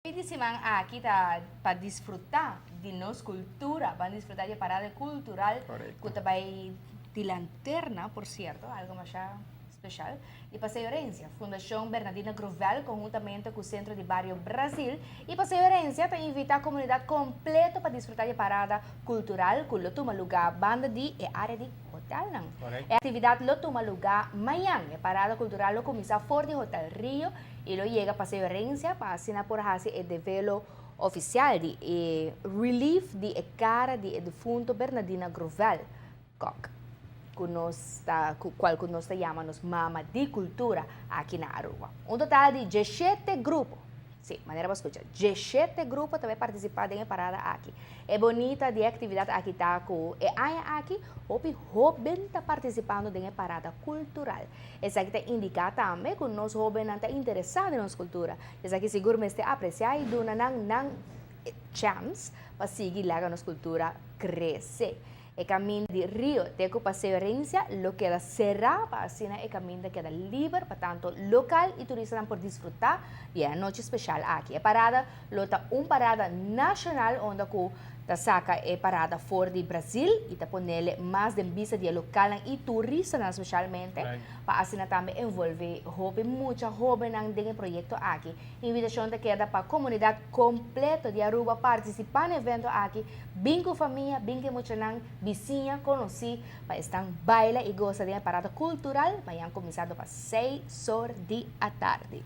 Simang aqui tá para desfrutar de nossa cultura, para desfrutar de parada cultural, Correcto. que também de lanterna, por cierto, algo mais especial, e Passeio Herência, Fundação Bernardina Grovel, conjuntamente com o Centro de Barrio Brasil, e Passeio Herência está invita a comunidade completa para desfrutar de parada cultural, com o toma lugar banda de e área de hotel. Não. Correcto. A atividade lo toma lugar amanhã, a parada cultural lo começa fora de Hotel Rio, e lo llega a Passeio Herência para assinar por hasi e develo oficial de relief de cara de defunto Bernardina Grovel, Koch, qual que nós chamamos Mama de Cultura aqui na Aruba. Um total de 17 grupos. Sim, maneira para escutar. 17 grupos também participaram da parada aqui. É bonita de atividade aqui tá com e aí aqui, hopi jovem está participando da parada cultural. Essa aqui está indicar também que nós jovens está interessados em nossa cultura. Essa aqui seguro me está apreciar e dona nang chance para seguir lá a nossa cultura crescer. El camino de Río Teco Paseo Herencia lo queda cerrado para así el camino queda libre para tanto local y turistas por disfrutar de la noche especial aquí. La parada lo está un parada nacional donde ta saca parada fora de Brasil e ta ponerle mais de vista de local e turistas especialmente para assim também envolver jovem muita jovem nesse projeto aqui. Invitação da queda para a comunidade completa de Aruba participar no evento aqui, bem com família, bem com muita vizinha, conhecer, para estar baila e gostar de parada cultural, amanhã começado para 6 horas da tarde.